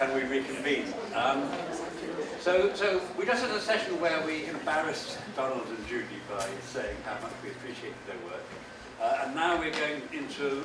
Can we reconvene? So we just had a session where we embarrassed Donald and Judy by saying how much we appreciated their work. And now we're going into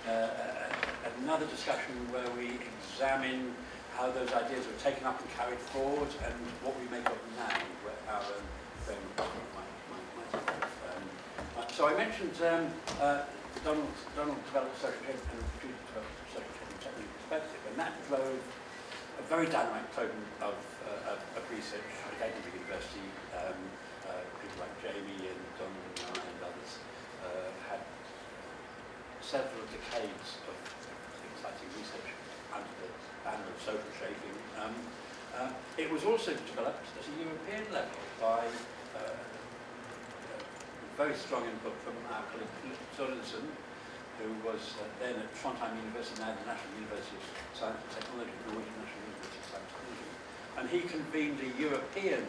another discussion where we examine how those ideas were taken up and carried forward and what we make of them now, how so I mentioned Donald developed social change and Judy developed social change from a technical perspective, and that drove a very dynamic program of research at Edinburgh University. People like Jamie and Donald and I and others had several decades of exciting research under the banner of social shaping. It was also developed at a European level by very strong input from our colleague Knut Sørensen, who was then at Trondheim University, now the National University of Science and Technology, Norwegian National University of Science and Technology. And he convened a European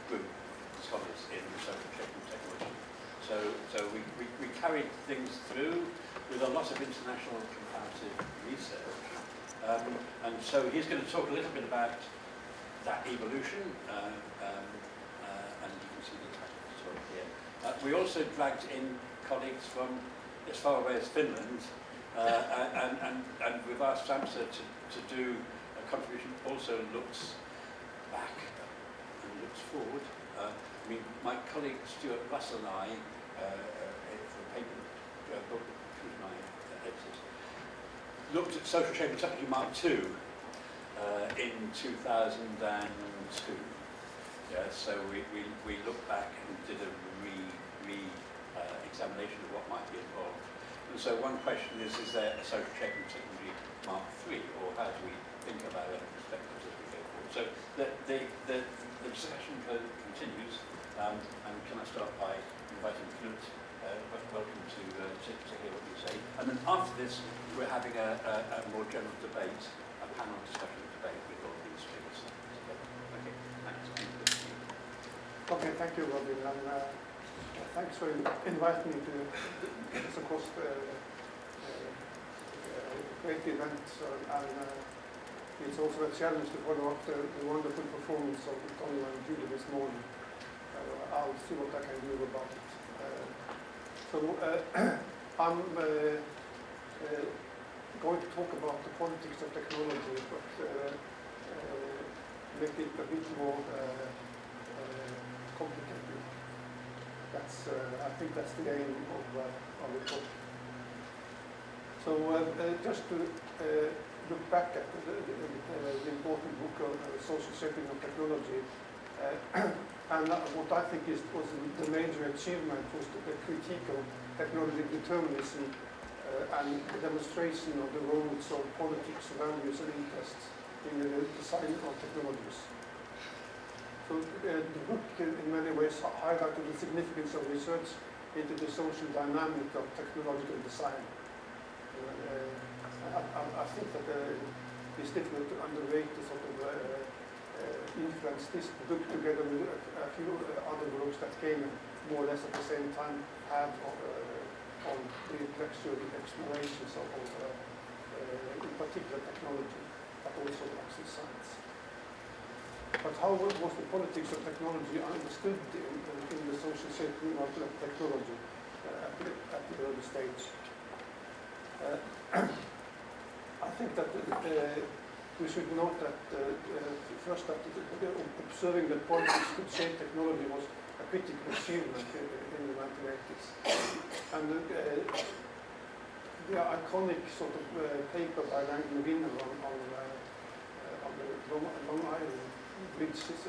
group of scholars in social shaping technology. So we carried things through with a lot of international comparative research. And so he's going to talk a little bit about that evolution, and you can see the title here. We also dragged in colleagues from as far away as Finland, and we've asked Samsa to do a contribution that also looks back and looks forward. I mean, my colleague Stuart Russell and I, for the paper book Knut and I edited, looked at social shaping technology Mark II in 2002. Yeah, so we looked back and did a examination of what might be involved. And so one question is there a social shaping technology Mark III, or how do we think about it in perspectives as we go forward? So the discussion continues, and can I start by inviting Knut? Welcome to hear what you say. And then after this, we're having a more general debate, a panel discussion debate with all these speakers. Okay, thanks. Okay, thank you, Robin. And, thanks for inviting me to this, of course, great event. And it's also a challenge to follow up the wonderful performance of Donald and Judy this morning. I'll see what I can do about it. I'm going to talk about the politics of technology, but make it a bit more complicated. I think that's the aim of the talk. So just to look back at the important book on social shaping of technology, and what I think was the major achievement was the critique of technology determinism and the demonstration of the roles of politics, values and interests in the design of technologies. So the book in many ways highlighted the significance of research into the social dynamic of technological design. I think that it's difficult to underrate the sort of influence this book, together with a few other books that came more or less at the same time, had on the intellectual explorations of in particular technology, but also actual science. But how was the politics of technology understood in the social shaping of technology at the early stage? I think that we should note that first that observing that politics could shape technology was a critical achievement in the 1980s. And the iconic sort of paper by Langdon Winner on the Long Island Bridge is a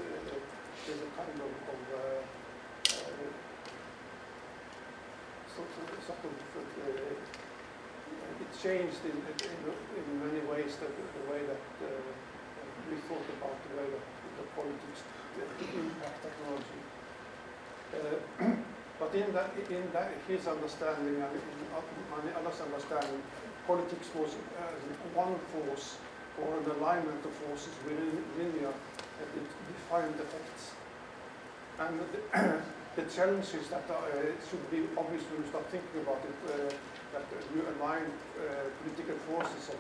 kind of it changed in many ways the way that we thought about the way that the politics impact technology. But in his understanding and in many others' understanding, politics was one force or an alignment of forces within linear defined effects. And the challenge is that it should be obvious when you start thinking about it, that you align political forces of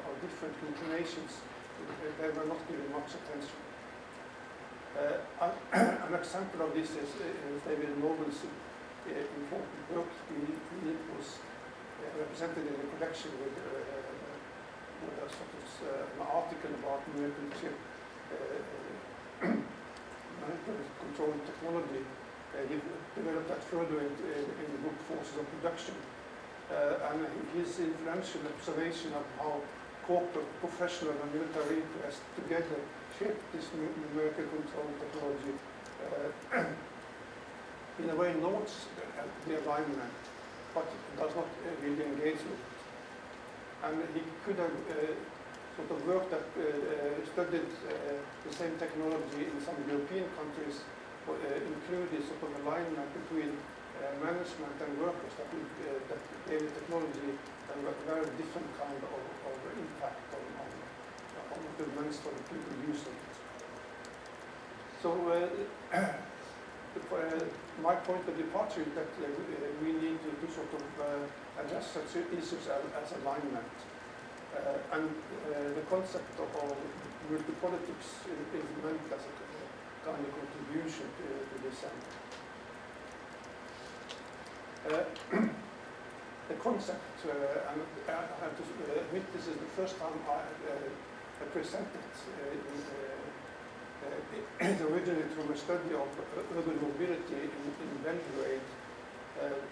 or different inclinations, they were not given much attention. An example of this is David Nobel's important work. He was represented in a collection with a sort of an article about numerical chip control technology. He developed that further in the book Forces of Production. And his influential observation of how corporate, professional and military interests together shape this numerical control technology in a way notes the alignment, but does not really engage with it. And he could have sort of worked that studied the same technology in some European countries, included sort of alignment between management and workers that gave the technology a very different kind of impact on the remains for the people using it. So my point of departure is that we need to sort of address such issues as alignment. And the concept of multi-politics is meant as a kind of contribution to this end. The concept, and I have to admit this is the first time I presented it originated from a study of urban mobility in Belgrade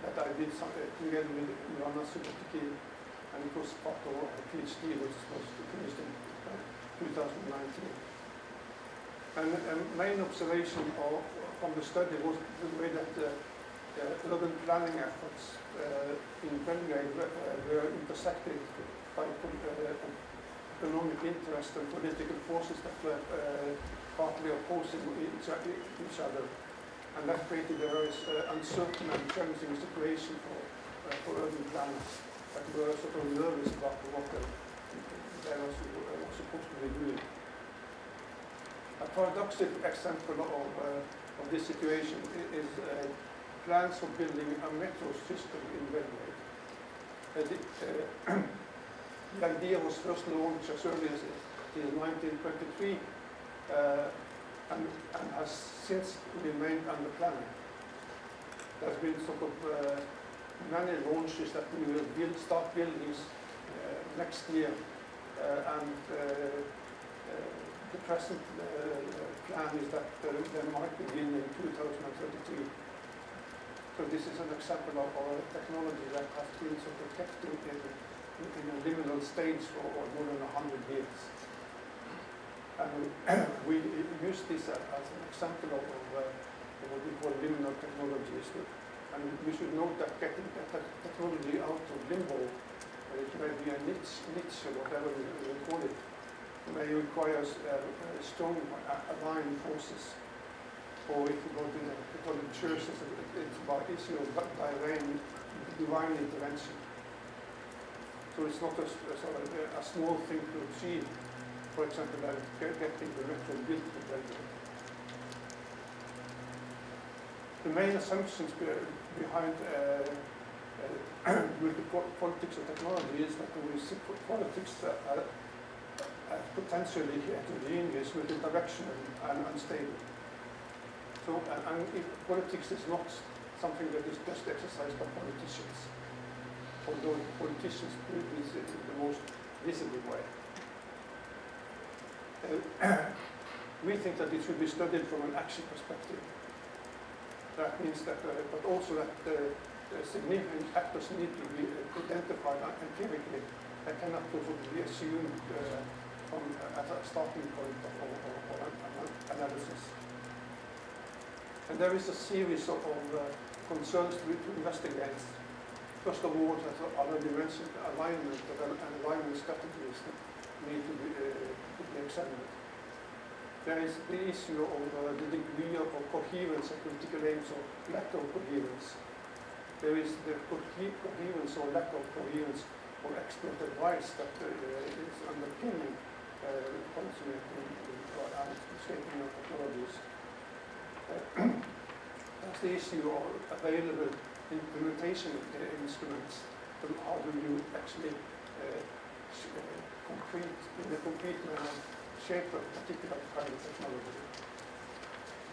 that I did together with Joanna Subotiki, and it was part of a PhD which was finished in 2019. And a main observation from the study was the way that urban planning efforts in Belgrade were intersected by economic interest and political forces that were partly opposing each other. And that created a very uncertain and challenging situation for urban planners that were sort of nervous about what they were supposed to be doing. A paradoxical example of this situation is plans for building a metro system in Belgrade. The idea was first launched as early as in 1923 and has since remained under planning. There's been sort of many launches that we will start buildings next year, and the present plan is that they might begin in 2033. So this is an example of a technology that has been sort of kept in a liminal stage for more than 100 years. And we use this as an example of what we call liminal technologies. And we should note that getting that technology out of limbo, it may be a niche or whatever we call it, may require strong aligned forces. Or if you go to the Catholic Church, it's about issue of divine intervention. So it's not a small thing to achieve. For example, getting the metro built in Belgrade. The main assumptions behind politics and technology is that we see politics as potentially heterogeneous, multi-directional and unstable. So, and if politics is not something that is just exercised by politicians, although politicians do this in the most visible way. We think that it should be studied from an action perspective. That means that, but also that significant actors need to be identified empirically. They cannot be assumed as a starting point of analysis. And there is a series of concerns to investigate. First of all, as I already mentioned, alignment and alignment strategies need to be examined. There is the issue of the degree of coherence of political aims or lack of coherence. There is the coherence or lack of coherence or expert advice that is underpinning policymaking and shaping of technologies. There's the issue of available implementation instruments. How do you actually concrete manner shape a particular kind of technology.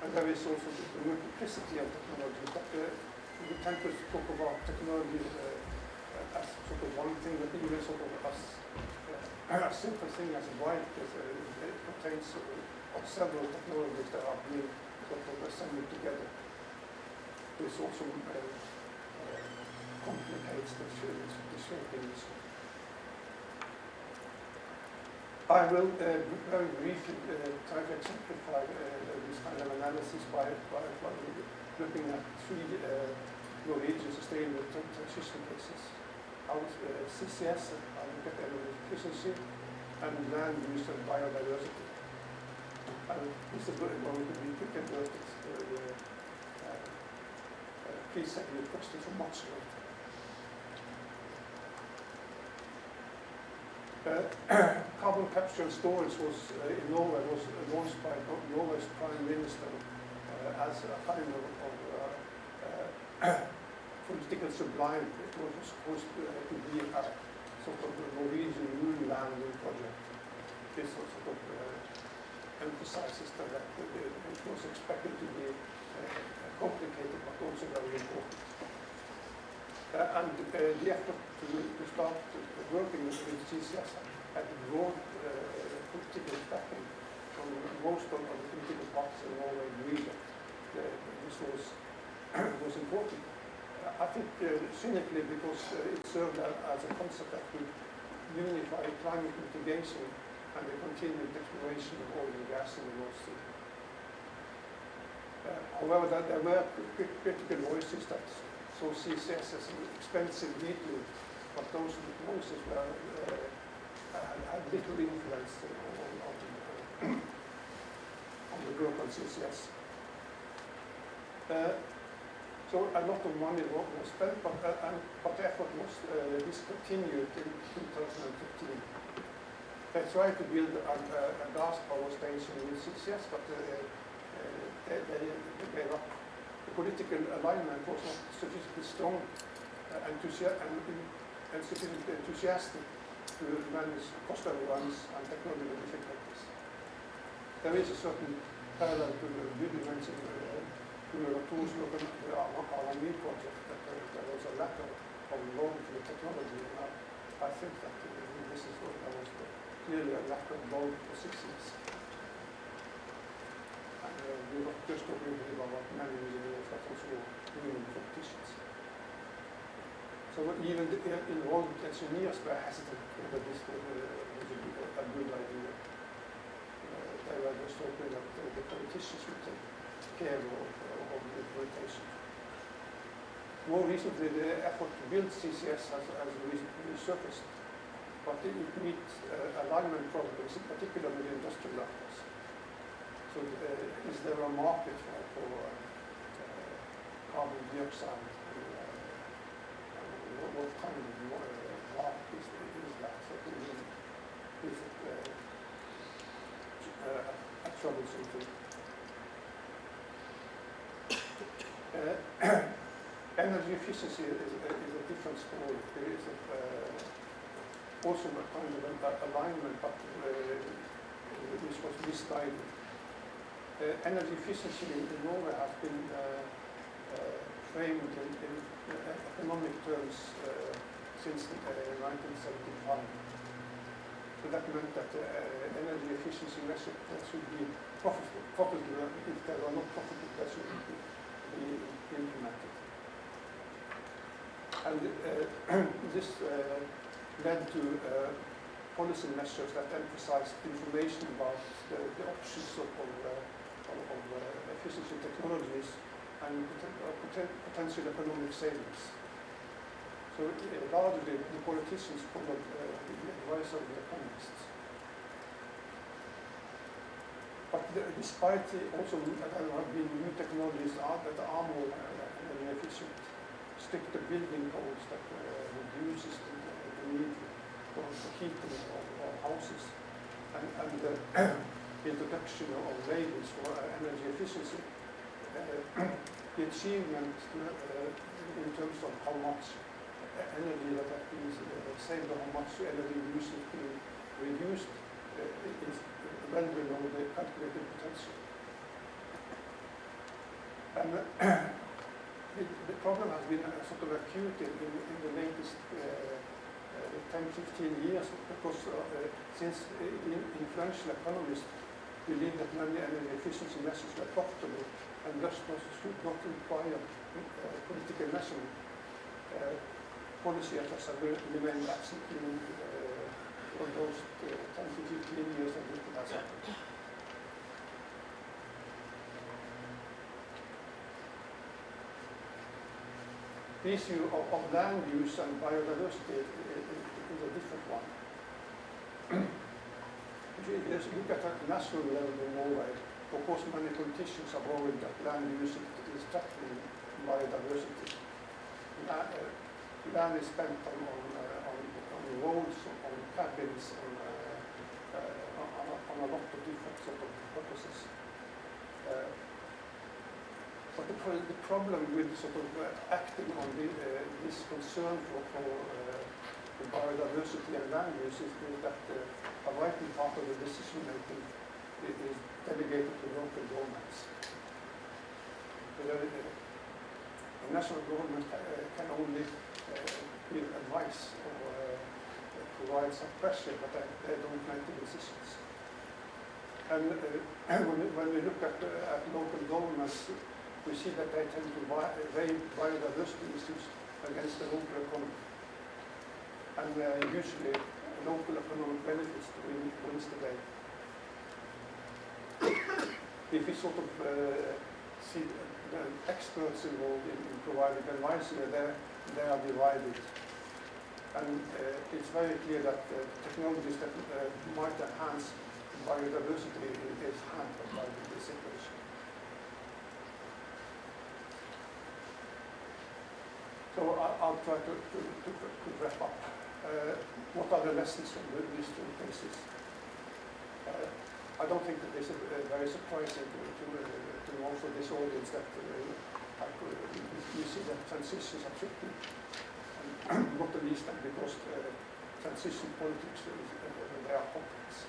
And there is also the multiplicity of technology, but we tend to talk about technology as sort of one thing, but even sort of as a simple thing as a bike. It contains several technologies that are being sort of assembled together. This also complicates the shaping. I will very briefly try to exemplify this kind of analysis by looking at three Norwegian sustainable transition cases. CCS, I look at energy efficiency, and land use and biodiversity. And this is going to be quick and dirty. Please send me a question for much later. Carbon capture and storage was in Norway was launched by Norway's Prime Minister as a kind of political sublime. It was supposed to be a sort of Norwegian moon landing project. This sort of emphasizes that it was expected to be complicated but also very important. And the effort to start working with CCS had broad political backing from most of the political parties in Norway agreed that this was important. I think cynically because it served as a concept that would unify climate mitigation and the continued exploration of oil and gas in the North Sea. However, there were critical voices that saw CCS as an expensive lead route, but those voices had little influence on the work on CCS. So a lot of money was spent, but the effort was discontinued in 2015. They tried to build a gas power station with CCS, but they gave up. The political alignment was not sufficiently strong and sufficiently enthusiastic to manage cost overruns and technological difficulties. There is a certain parallel to the you mentioned the RME project, that there was a lack of knowledge of the technology. And I think that this is what there was clearly a lack of bold positions. And we were just talking about many engineers that also doing competitions. So even the involved engineers were hesitant whether this was a good idea. They were just hoping that the politicians would take care of the implementation. More recently, the effort to build CCS has recently surfaced, but it meets alignment problems, in particular with industrial actors. So is there a market for carbon dioxide? What kind of market is that? So is it a troublesome thing? Energy efficiency is a different story. There is also a kind of alignment, but which was misguided. Energy efficiency in Norway has been framed in economic terms since 1975. So that meant that energy efficiency measures should be profitable. If they are not profitable, they should be implemented. And this led to policy measures that emphasized information about the options of efficiency technologies and potential economic savings. So largely the politicians followed the advice of the economists. But despite also there have been new technologies that are more energy efficient, stricter building codes that reduces the need for heating of houses, and the introduction of labels for energy efficiency, the achievement in terms of how much energy that has been saved or how much energy use is being reduced is well below the calculated potential. And the problem has been sort of acute in the latest 10-15 years because since influential economists believe that many energy efficiency measures were profitable and thus should not require political measurement, policy efforts have remained absolutely for those 10-15 years that it has happened. The issue of land use and biodiversity is a different one. If you just look at a national level in Norway, of course many politicians are worried that land use is threatening biodiversity. Land is spent on roads, on cabins, on a lot of different sort of purposes. But the problem with sort of acting on this concern for the biodiversity and land use is that a vital part of the decision making is delegated to local governments. The national government can only give advice or provide some pressure, but they don't make the decisions. And when we look at local governments, we see that they tend to weigh biodiversity issues against the local economy. And usually local economic benefits wins the day. If we sort of see the experts involved in providing advice here, they are divided. And it's very clear that technologies that might enhance biodiversity is hampered by this situation. So I'll try to wrap up. What are the lessons from these two cases? I don't think that it's very surprising to also this audience that we see that transitions are tricky, and not the least because transition politics they are complex.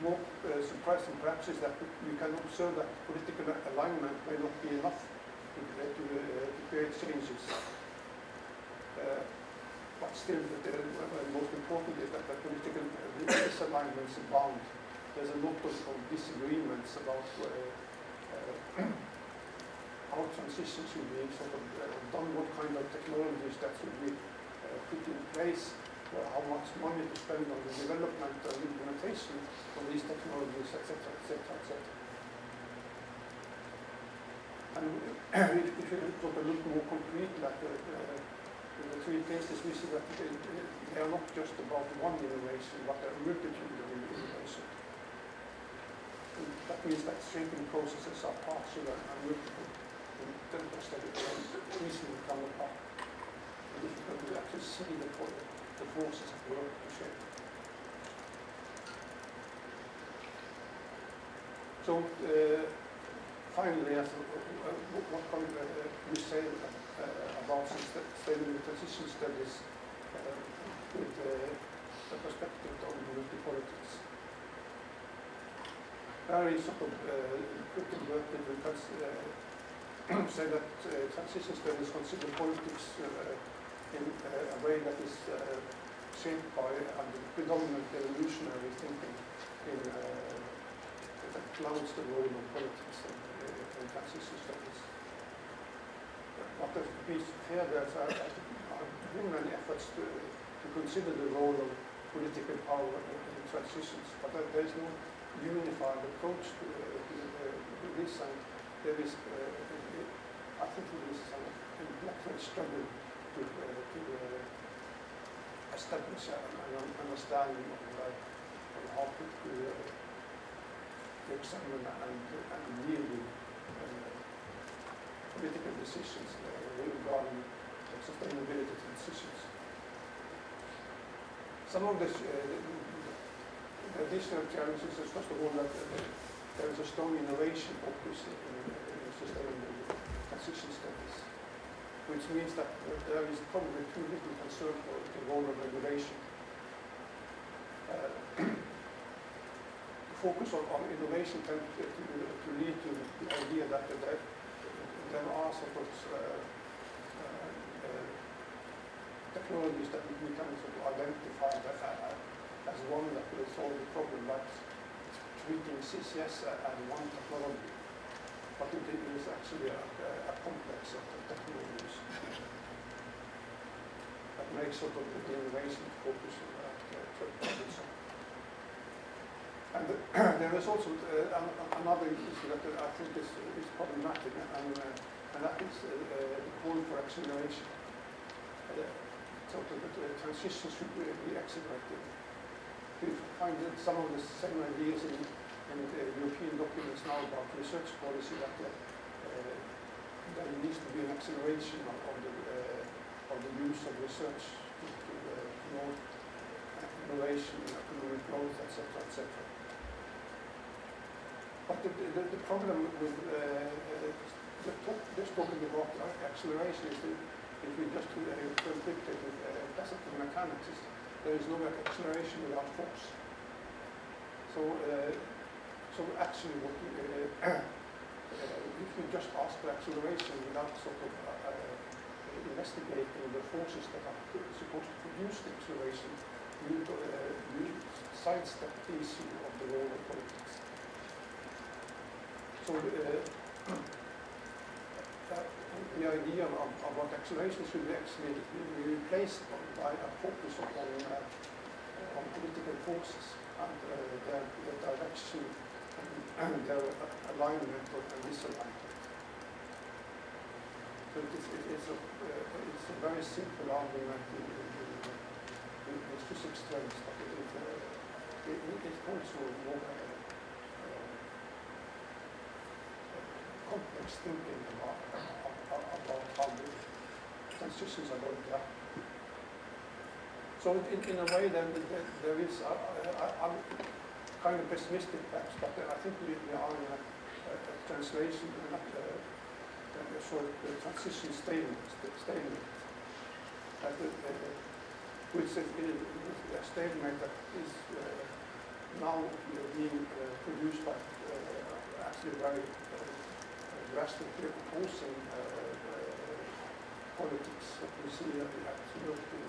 More surprising perhaps is that we can observe that political alignment may not be enough to create changes. But still, the most important is that the political disalignments abound. There's a lot of disagreements about how transitions should be sort of done, what kind of technologies that should be put in place, how much money to spend on the development and implementation of these technologies, etc., etc., etc. And if you sort of look more concretely at in the three cases, we see that they are not just about one innovation, but a multitude of innovation. And that means that shaping processes are partial and multiple, and then just easily come apart. And difficult to actually see the forces at work to shape. So finally, what can we say about sustainable transition studies with the perspective on multi-politics? Very sort of quick and dirty, we can say that transition studies consider politics in a way that is shaped by predominant evolutionary thinking that clouds the role of politics in transition studies. But to be fair, there are many efforts to consider the role of political power in transitions, but there is no unified approach to this, and there is, I think there is an intellectual struggle to establish an understanding of how to examine and deal with political decisions regarding sustainability transitions. Some of the additional challenges is, first of all, that there is a strong innovation focus in sustainable transition studies. which means that there is probably too little concern for the role of regulation. The focus on innovation tends to lead to the idea that there are sort of technologies that we can sort of identify as one that will solve the problem, like treating CCS as one technology. But it is actually a complex of technologies that makes sort of the innovation focus on that troublesome. And there is also another issue that I think is problematic, and that is the call for acceleration. So the transition should be accelerated. We find that some of the same ideas in the European documents now about research policy, that there needs to be an acceleration of the use of research to promote innovation, economic growth, etc., etc. But the problem with just talking about acceleration is that if we just conflict it with classical mechanics, there is no acceleration without force. So actually, what if we just ask for acceleration without sort of investigating the forces that are supposed to produce the acceleration, we sidestep the issue of the role of politics. So the idea of what acceleration should be actually be replaced by a focus on political forces and their direction and their alignment or misalignment. So it's a very simple argument in physics terms, but it's also more complex thinking about how the transitions are going to happen. So in a way, there is a kind of pessimistic perhaps, but I think we are in a translation and a sort of transition statement, which is a statement that is now being produced by actually very drastically opposing politics that we see absolutely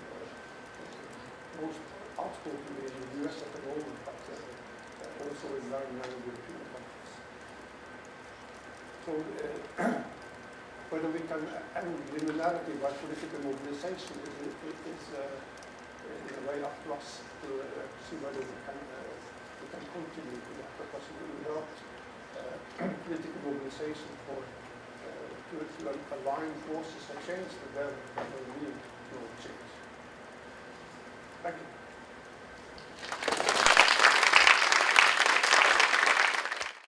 most outspoken in the US at the moment, but also in very many European countries. So whether we can end liminality by political mobilization is in a way up to us to see whether we can continue with that, because without political mobilization to align forces and change, there will be no change. Thank you.